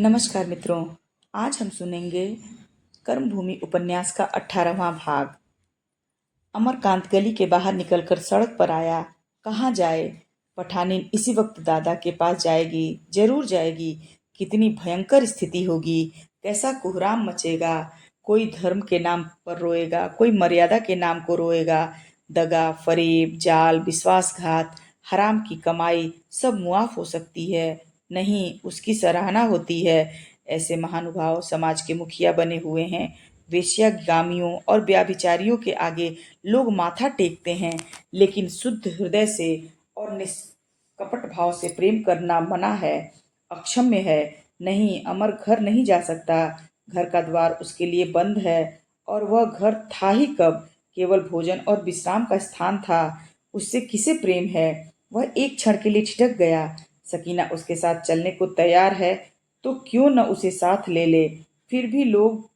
नमस्कार मित्रों। आज हम सुनेंगे कर्मभूमि उपन्यास का 18वां भाग। अमरकांत गली के बाहर निकलकर सड़क पर आया। कहाँ जाए? पठानीन इसी वक्त दादा के पास जाएगी, जरूर जाएगी। कितनी भयंकर स्थिति होगी, कैसा कोहराम मचेगा। कोई धर्म के नाम पर रोएगा, कोई मर्यादा के नाम को रोएगा। दगा, फरेब, जाल, विश्वासघात, हराम की कमाई सब मुआफ हो सकती है, नहीं उसकी सराहना होती है। ऐसे महानुभाव समाज के मुखिया बने हुए हैं। वेश्यागामियों और व्याभिचारियों के आगे लोग माथा टेकते हैं, लेकिन शुद्ध हृदय से और निष्कपट भाव से प्रेम करना मना है, अक्षम्य है। नहीं, अमर घर नहीं जा सकता। घर का द्वार उसके लिए बंद है, और वह घर था ही कब? केवल भोजन और विश्राम का स्थान था। उससे किसे प्रेम है? वह एक क्षण के लिए ठिठक गया। सकीना उसके साथ चलने को तैयार है, तो क्यों न उसे साथ ले ले। फिर भी लोग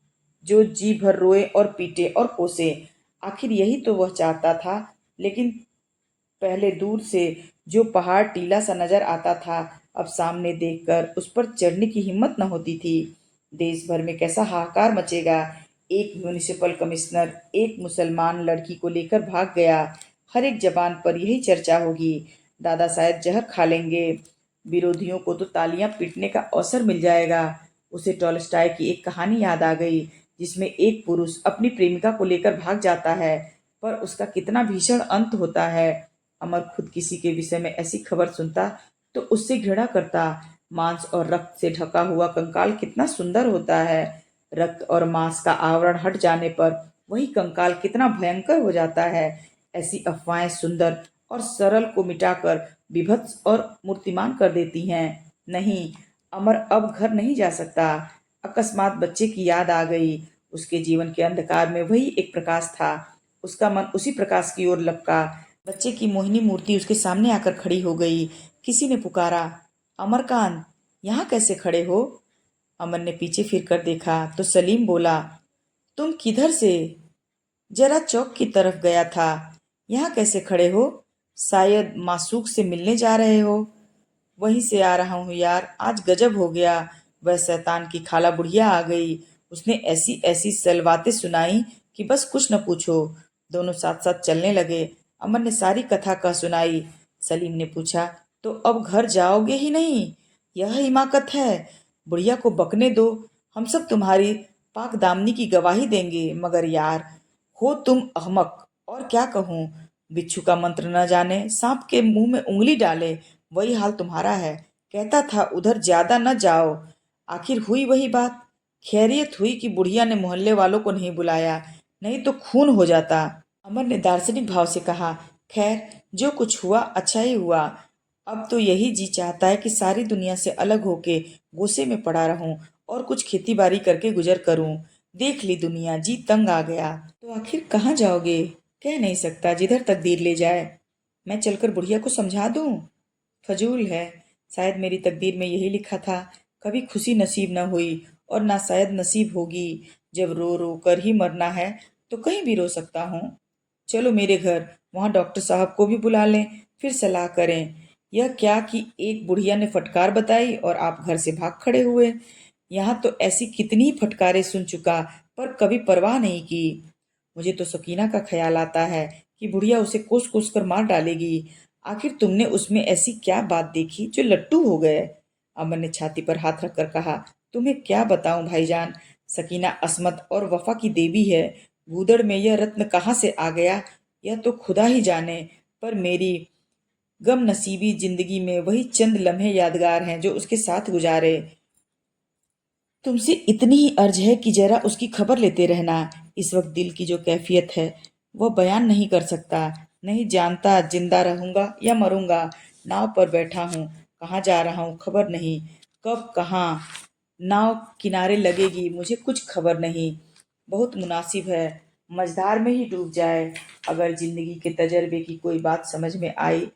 जो जी भर रोए और पीटे और कोसे, आखिर यही तो वह चाहता था। लेकिन पहले दूर से जो पहाड़ टीला सा नजर आता था, अब सामने देखकर उस पर चढ़ने की हिम्मत न होती थी। देश भर में कैसा हाहाकार मचेगा। एक म्युनिसिपल कमिश्नर एक मुसलमान लड़की को लेकर भाग गया। हर एक जबान पर यही चर्चा होगी। दादा शायद जहर खा लेंगे। विरोधियों को तो तालियां पीटने का अवसर मिल जाएगा। उसे टॉलस्टॉय की एक कहानी याद आ गई, जिसमें एक पुरुष अपनी प्रेमिका को लेकर भाग जाता है, पर उसका कितना भीषण अंत होता है। अमर खुद किसी के विषय में ऐसी खबर सुनता तो उससे घृणा करता। मांस और रक्त से ढका हुआ कंकाल कितना सुंदर होता है। रक्त और मांस का आवरण हट जाने पर वही कंकाल कितना भयंकर हो जाता है। ऐसी अफवाहें सुंदर और सरल को मिटाकर विभत्स और मूर्तिमान कर देती हैं। नहीं, अमर अब घर नहीं जा सकता। अकस्मात बच्चे की याद आ गई। उसके जीवन के अंधकार में वही एक प्रकाश था। उसका मन उसी प्रकाश की ओर लपका। बच्चे की मोहिनी मूर्ति उसके सामने आकर खड़ी हो गई। किसी ने पुकारा, अमरकांत, यहाँ कैसे खड़े हो? अमर ने पीछे फिर कर देखा तो सलीम बोला, तुम किधर से? जरा चौक की तरफ गया था। यहाँ कैसे खड़े हो? शायद मासूक से मिलने जा रहे हो। वहीं से आ रहा हूँ यार, आज गजब हो गया। वह शैतान की खाला बुढ़िया आ गई। उसने ऐसी ऐसी सलवातें सुनाई कि बस कुछ न पूछो। दोनों साथ साथ चलने लगे। अमर ने सारी कथा कह सुनाई। सलीम ने पूछा, तो अब घर जाओगे ही नहीं? यह हिमाकत है। बुढ़िया को बकने दो, हम सब तुम्हारी पाक दामनी की गवाही देंगे। मगर यार, हो तुम अहमक, और क्या कहूँ। बिच्छू का मंत्र न जाने, सांप के मुंह में उंगली डाले, वही हाल तुम्हारा है। कहता था उधर ज्यादा न जाओ, आखिर हुई वही बात। खैरियत हुई कि बुढ़िया ने मोहल्ले वालों को नहीं बुलाया, नहीं तो खून हो जाता। अमर ने दार्शनिक भाव से कहा, खैर, जो कुछ हुआ अच्छा ही हुआ। अब तो यही जी चाहता है कि सारी दुनिया से अलग होके गोसे में पड़ा रहूं और कुछ खेती बाड़ी करके गुजर करूं। देख ली दुनिया, जी तंग आ गया। तो आखिर कहाँ जाओगे? कह नहीं सकता, जिधर तकदीर ले जाए। मैं चलकर बुढ़िया को समझा दूं? फजूल है। शायद मेरी तकदीर में यही लिखा था, कभी खुशी नसीब न हुई और ना शायद नसीब होगी। जब रो रो कर ही मरना है तो कहीं भी रो सकता हूँ। चलो मेरे घर, वहां डॉक्टर साहब को भी बुला लें, फिर सलाह करें। यह क्या कि एक बुढ़िया ने फटकार बताई और आप घर से भाग खड़े हुए। यहाँ तो ऐसी कितनी ही फटकारें सुन चुका, पर कभी परवाह नहीं की। मुझे तो सकीना का ख्याल आता है कि बुढ़िया उसे कोस कोस कर मार डालेगी। आखिर तुमने उसमें ऐसी क्या बात देखी जो लट्टू हो गए? अमर ने छाती पर हाथ रखकर कहा, तुम्हें क्या बताऊं भाईजान। सकीना असमत और वफा की देवी है। भूदड़ में यह रत्न कहाँ से आ गया, यह तो खुदा ही जाने। पर मेरी गम नसीबी जिंदगी में वही चंद लम्हे यादगार हैं जो उसके साथ गुजारे। तुमसे इतनी ही अर्ज है कि जरा उसकी खबर लेते रहना। इस वक्त दिल की जो कैफियत है वह बयान नहीं कर सकता। नहीं जानता जिंदा रहूंगा या मरूंगा। नाव पर बैठा हूँ, कहाँ जा रहा हूँ खबर नहीं। कब कहाँ नाव किनारे लगेगी मुझे कुछ खबर नहीं। बहुत मुनासिब है मझधार में ही डूब जाए। अगर जिंदगी के तजर्बे की कोई बात समझ में आई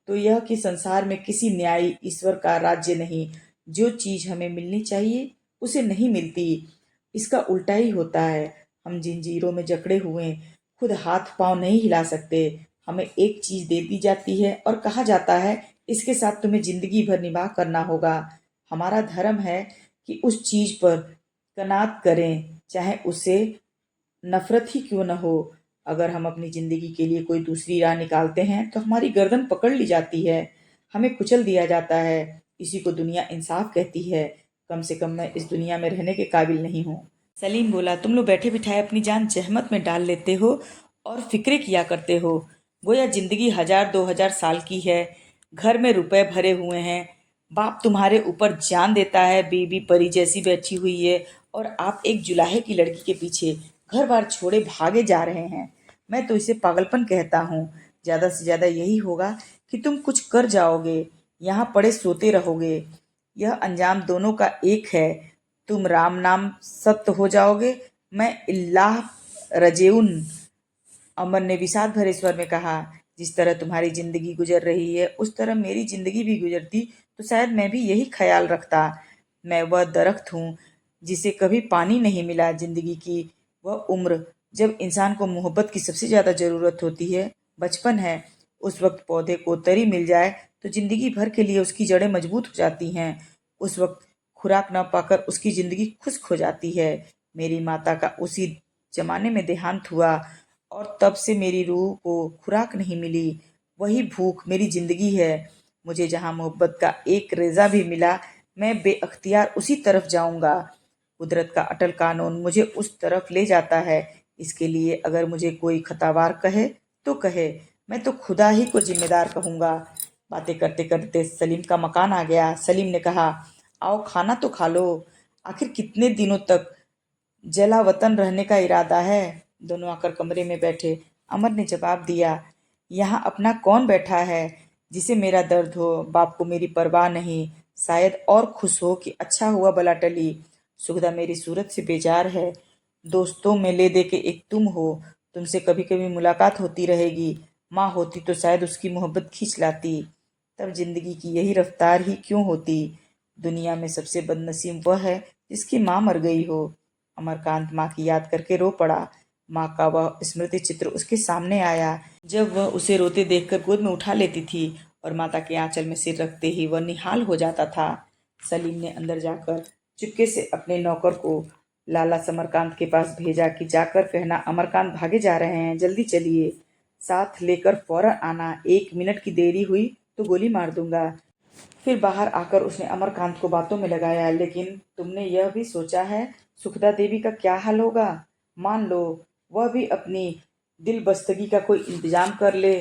तो यह कि संसार में किसी न्यायी ईश्वर का राज्य नहीं। जो चीज हमें मिलनी चाहिए उसे नहीं मिलती, इसका उल्टा ही होता है। हम जंजीरों में जकड़े हुए खुद हाथ पांव नहीं हिला सकते। हमें एक चीज दे दी जाती है और कहा जाता है, इसके साथ तुम्हें जिंदगी भर निभाह करना होगा। हमारा धर्म है कि उस चीज पर कनात करें, चाहे उसे नफरत ही क्यों न हो। अगर हम अपनी जिंदगी के लिए कोई दूसरी राह निकालते हैं तो हमारी गर्दन पकड़ ली जाती है, हमें कुचल दिया जाता है। इसी को दुनिया इंसाफ कहती है। कम से कम मैं इस दुनिया में रहने के काबिल नहीं हूँ। सलीम बोला, तुम लोग बैठे बिठाए अपनी जान जहमत में डाल लेते हो और फिक्रे किया करते हो। गोया जिंदगी 1000 2000 साल की है। घर में रुपए भरे हुए हैं, बाप तुम्हारे ऊपर जान देता है, बीबी परी जैसी बैठी हुई है, और आप एक जुलाहे की लड़की के पीछे घर बार छोड़े भागे जा रहे हैं। मैं तो इसे पागलपन कहता हूँ। ज्यादा से ज्यादा यही होगा कि तुम कुछ कर जाओगे, यहाँ पड़े सोते रहोगे। यह अंजाम दोनों का एक है। तुम राम नाम सत्य हो जाओगे, मैं इल्लाह रजेउन। अमर ने विषाद भरे स्वर में कहा, जिस तरह तुम्हारी जिंदगी गुजर रही है उस तरह मेरी जिंदगी भी गुजरती तो शायद मैं भी यही ख्याल रखता। मैं वह दरख्त हूँ जिसे कभी पानी नहीं मिला। जिंदगी की वह उम्र जब इंसान को मोहब्बत की सबसे ज्यादा जरूरत होती है बचपन है। उस वक्त पौधे को तरी मिल जाए तो जिंदगी भर के लिए उसकी जड़ें मजबूत हो जाती हैं। उस वक्त खुराक न पाकर उसकी जिंदगी खुश्क हो जाती है। मेरी माता का उसी जमाने में देहांत हुआ और तब से मेरी रूह को खुराक नहीं मिली। वही भूख मेरी जिंदगी है। मुझे जहां मोहब्बत का एक रेजा भी मिला, मैं बेअख्तियार उसी तरफ जाऊंगा। कुदरत का अटल कानून मुझे उस तरफ ले जाता है। इसके लिए अगर मुझे कोई खतावार कहे तो कहे, मैं तो खुदा ही को जिम्मेदार कहूंगा। बातें करते करते सलीम का मकान आ गया। सलीम ने कहा, आओ खाना तो खा लो। आखिर कितने दिनों तक जला वतन रहने का इरादा है? दोनों आकर कमरे में बैठे। अमर ने जवाब दिया, यहाँ अपना कौन बैठा है जिसे मेरा दर्द हो? बाप को मेरी परवाह नहीं, शायद और खुश हो कि अच्छा हुआ बला टली। सुगदा मेरी सूरत से बेजार है। दोस्तों में ले दे के एक तुम हो। तुमसे कभी कभी मुलाकात होती रहेगी। माँ होती तो शायद उसकी मोहब्बत खींच लाती। तब जिंदगी की यही रफ्तार ही क्यों होती? दुनिया में सबसे बदनसीब वह है जिसकी माँ मर गई हो। अमरकांत माँ की याद करके रो पड़ा। माँ का वह स्मृति चित्र उसके सामने आया, जब वह उसे रोते देखकर गोद में उठा लेती थी और माता के आंचल में सिर रखते ही वह निहाल हो जाता था। सलीम ने अंदर जाकर चुपके से अपने नौकर को लाला समरकांत के पास भेजा कि जाकर कहना, अमरकांत भागे जा रहे हैं, जल्दी चलिए, साथ लेकर फौरन आना। 1 मिनट की देरी हुई तो गोली मार दूंगा। फिर बाहर आकर उसने अमरकांत को बातों में लगाया, लेकिन तुमने यह भी सोचा है सुखदा देवी का क्या हाल होगा? मान लो वह भी अपनी दिल बस्तगी का कोई इंतजाम कर ले,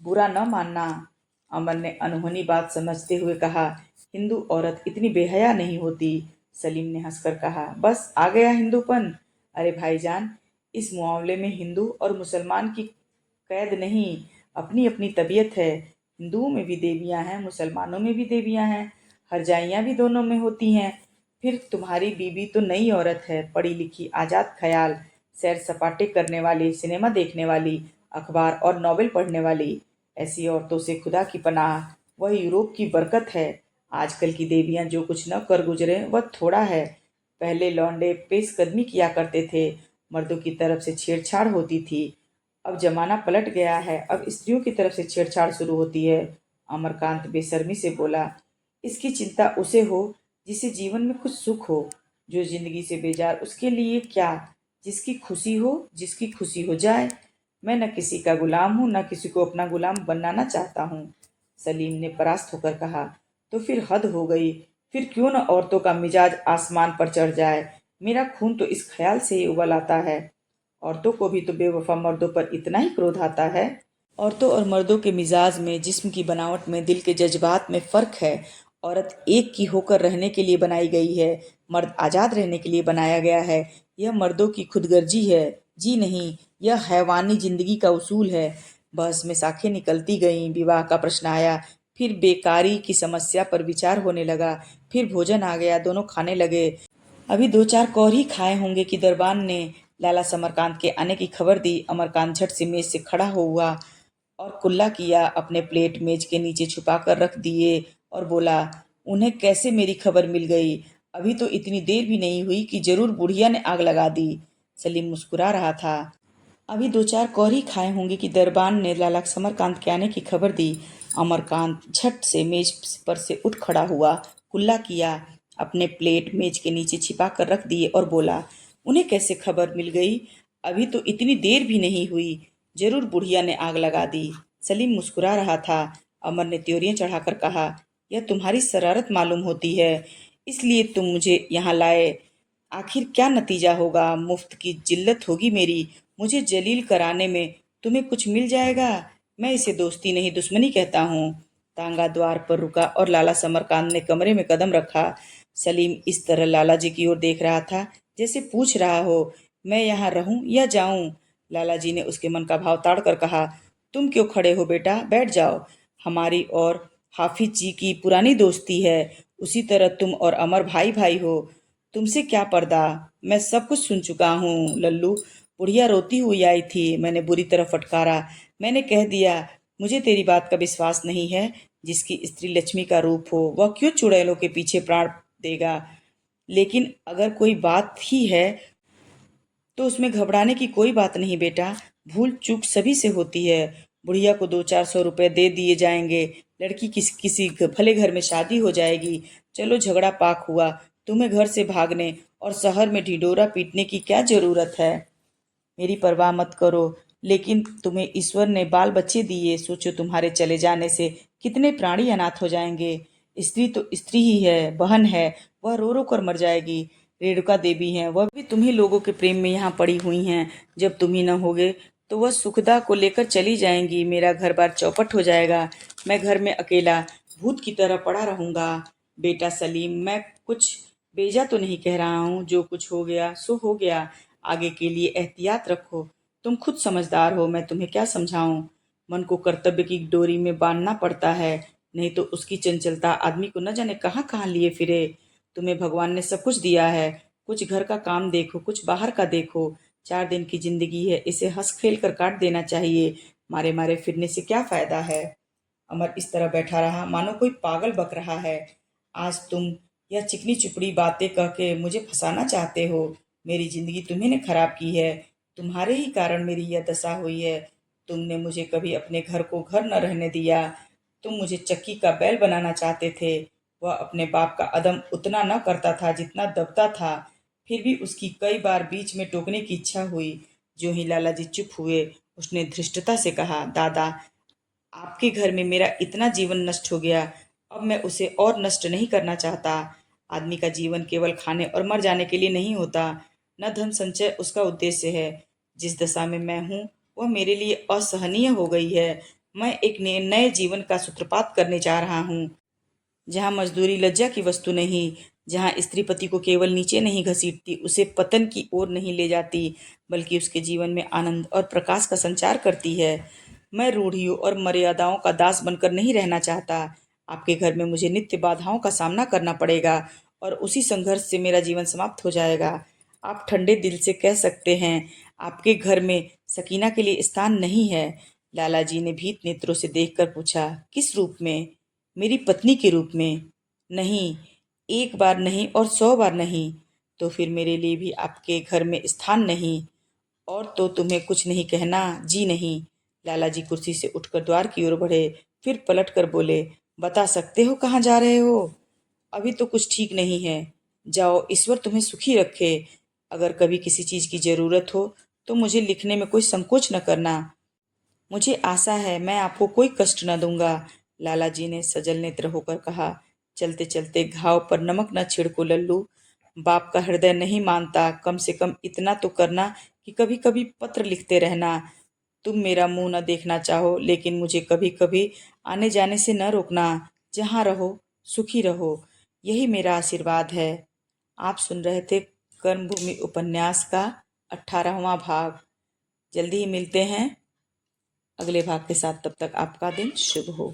बुरा न मानना। अमर ने अनहोनी बात समझते हुए कहा, हिंदू औरत इतनी बेहया नहीं होती। सलीम ने हंसकर कहा, बस आ गया हिंदूपन। अरे भाईजान, इस मुआवले में हिंदू और मुसलमान की कैद नहीं, अपनी अपनी तबीयत है। हिंदुओं में भी देवियां हैं, मुसलमानों में भी देवियां हैं, हरजाइयां भी दोनों में होती हैं। फिर तुम्हारी बीबी तो नई औरत है, पढ़ी लिखी, आजाद ख्याल, सैर सपाटे करने वाली, सिनेमा देखने वाली, अखबार और नॉवेल पढ़ने वाली। ऐसी औरतों से खुदा की पनाह, वह यूरोप की बरकत है। आजकल की देवियां जो कुछ न कर गुजरे वह थोड़ा है। पहले लौंडे पेशकदमी किया करते थे, मर्दों की तरफ से छेड़छाड़ होती थी। अब जमाना पलट गया है, अब स्त्रियों की तरफ से छेड़छाड़ शुरू होती है। अमरकांत बेशर्मी से बोला, इसकी चिंता उसे हो जिसे जीवन में कुछ सुख हो। जो जिंदगी से बेजार उसके लिए क्या, जिसकी खुशी हो, जिसकी खुशी हो जाए। मैं न किसी का गुलाम हूँ, न किसी को अपना गुलाम बनाना चाहता हूँ। सलीम ने परास्त होकर कहा, तो फिर हद हो गई। फिर क्यों न औरतों का मिजाज आसमान पर चढ़ जाए। मेरा खून तो इस ख्याल से ही उबल आता है। औरतों को भी तो बेवफा मर्दों पर इतना ही क्रोध आता है। औरतों और मर्दों के मिजाज में, जिस्म की बनावट में, दिल के जज्बात में फर्क है। औरत एक की होकर रहने के लिए बनाई गई है, मर्द आजाद रहने के लिए बनाया गया है। यह मर्दों की खुदगर्जी है, जी नहीं, यह हैवानी जिंदगी का उसूल है। बहस में साखें निकलती गईं। विवाह का प्रश्न आया, फिर बेकारी की समस्या पर विचार होने लगा, फिर भोजन आ गया, दोनों खाने लगे। अभी 2 4 कौर ही खाए होंगे कि दरबान ने लाला समरकांत के आने की खबर दी। अमरकांत झट से मेज से खड़ा हुआ और कुल्ला किया, अपने प्लेट मेज के नीचे छुपा कर रख दिए और बोला, उन्हें कैसे मेरी खबर मिल गई? अभी तो इतनी देर भी नहीं हुई कि जरूर बुढ़िया ने आग लगा दी। सलीम मुस्कुरा रहा था। अभी 2 4 कौर ही खाए होंगे कि दरबान ने लाला समरकांत के आने की खबर दी। अमरकांत झट से मेज पर से उठ खड़ा हुआ, कुल्ला किया, अपने प्लेट मेज के नीचे छिपा कर रख दिए और बोला, उन्हें कैसे खबर मिल गई? अभी तो इतनी देर भी नहीं हुई। जरूर बुढ़िया ने आग लगा दी। सलीम मुस्कुरा रहा था। अमर ने त्योरियां चढ़ाकर कहा, यह तुम्हारी शरारत मालूम होती है, इसलिए तुम मुझे यहाँ लाए। आखिर क्या नतीजा होगा? मुफ्त की जिल्लत होगी मेरी। मुझे जलील कराने में तुम्हें कुछ मिल जाएगा। मैं इसे दोस्ती नहीं दुश्मनी कहता हूँ। तांगा द्वार पर रुका और लाला समरकांत ने कमरे में कदम रखा। सलीम इस तरह लाला जी की ओर देख रहा था जैसे पूछ रहा हो, मैं यहाँ रहूं या जाऊं? लाला जी ने उसके मन का भाव ताड़ कर कहा, तुम क्यों खड़े हो बेटा, बैठ जाओ। हमारी और हाफिज जी की पुरानी दोस्ती है, उसी तरह तुम और अमर भाई भाई हो। तुमसे क्या पर्दा, मैं सब कुछ सुन चुका हूँ। लल्लू, बुढ़िया रोती हुई आई थी, मैंने बुरी तरह फटकारा। मैंने कह दिया, मुझे तेरी बात का विश्वास नहीं है। जिसकी स्त्री लक्ष्मी का रूप हो वह क्यों चुड़ैलों के पीछे प्राण देगा? लेकिन अगर कोई बात ही है तो उसमें घबराने की कोई बात नहीं बेटा। भूल चूक सभी से होती है। बुढ़िया को 200-400 रुपए दे दिए जाएंगे। लड़की किसी भले घर में शादी हो जाएगी। चलो, झगड़ा पाक हुआ। तुम्हें घर से भागने और शहर में ढिंढोरा पीटने की क्या जरूरत है? मेरी परवाह मत करो, लेकिन तुम्हें ईश्वर ने बाल बच्चे दिए। सोचो, तुम्हारे चले जाने से कितने प्राणी अनाथ हो जाएंगे। स्त्री तो स्त्री ही है, बहन है, वह रो रो कर मर जाएगी। रेणुका देवी हैं, वह भी तुम्ही लोगों के प्रेम में यहाँ पड़ी हुई हैं। जब तुम ही न होगे तो वह सुखदा को लेकर चली जाएंगी। मेरा घर बार चौपट हो जाएगा। मैं घर में अकेला भूत की तरह पड़ा रहूंगा। बेटा सलीम, मैं कुछ बेजा तो नहीं कह रहा हूँ। जो कुछ हो गया सो हो गया। आगे के लिए एहतियात रखो। तुम खुद समझदार हो, मैं तुम्हें क्या समझाऊं? मन को कर्तव्य की डोरी में बांधना पड़ता है, नहीं तो उसकी चंचलता आदमी को न जाने कहाँ कहाँ लिए फिरे। तुम्हें भगवान ने सब कुछ दिया है। कुछ घर का काम देखो, कुछ बाहर का देखो। 4 दिन की जिंदगी है, इसे हंस खेल कर काट देना चाहिए। मारे मारे फिरने से क्या फायदा है? अमर इस तरह बैठा रहा मानो कोई पागल बक रहा है। आज तुम यह चिकनी चुपड़ी बातें कह के मुझे फंसाना चाहते हो। मेरी जिंदगी तुम्ही ने खराब की है। तुम्हारे ही कारण मेरी यह दशा हुई है। तुमने मुझे कभी अपने घर को घर न रहने दिया। तुम मुझे चक्की का बैल बनाना चाहते थे। वह अपने बाप का अदम उतना न करता था जितना दबता था। फिर भी उसकी कई बार बीच में टोकने की इच्छा हुई। जो ही लाला जी चुप हुए, उसने धृष्टता से कहा, दादा, आपके घर में मेरा इतना जीवन नष्ट हो गया, अब मैं उसे और नष्ट नहीं करना चाहता। आदमी का जीवन केवल खाने और मर जाने के लिए नहीं होता। न धन संचय उसका उद्देश्य है। जिस दशा में मैं हूँ वह मेरे लिए असहनीय हो गई है। मैं एक नए जीवन का सूत्रपात करने जा रहा हूँ, जहाँ मजदूरी लज्जा की वस्तु नहीं, जहाँ स्त्री पति को केवल नीचे नहीं घसीटती, उसे पतन की ओर नहीं ले जाती, बल्कि उसके जीवन में आनंद और प्रकाश का संचार करती है। मैं रूढ़ियों और मर्यादाओं का दास बनकर नहीं रहना चाहता। आपके घर में मुझे नित्य बाधाओं का सामना करना पड़ेगा और उसी संघर्ष से मेरा जीवन समाप्त हो जाएगा। आप ठंडे दिल से कह सकते हैं, आपके घर में सकीना के लिए स्थान नहीं है। लाला जी ने भीत नेत्रों से देखकर पूछा, किस रूप में? मेरी पत्नी के रूप में? नहीं, एक बार नहीं और 100 बार नहीं। तो फिर मेरे लिए भी आपके घर में स्थान नहीं। और तो तुम्हें कुछ नहीं कहना, जी नहीं। लाला जी कुर्सी से उठकर द्वार की ओर बढ़े, फिर पलट कर बोले, बता सकते हो कहाँ जा रहे हो? अभी तो कुछ ठीक नहीं है। जाओ, ईश्वर तुम्हें सुखी रखे। अगर कभी किसी चीज की जरूरत हो तो मुझे लिखने में कोई संकोच न करना। मुझे आशा है मैं आपको कोई कष्ट न दूंगा। लाला जी ने सजल नेत्र होकर कहा, चलते चलते घाव पर नमक न छिड़को लल्लू। बाप का हृदय नहीं मानता, कम से कम इतना तो करना कि कभी कभी पत्र लिखते रहना। तुम मेरा मुंह न देखना चाहो, लेकिन मुझे कभी कभी आने जाने से न रोकना। जहाँ रहो सुखी रहो, यही मेरा आशीर्वाद है। आप सुन रहे थे कर्मभूमि उपन्यास का 18वां भाग। जल्दी ही मिलते हैं अगले भाग के साथ। तब तक आपका दिन शुभ हो।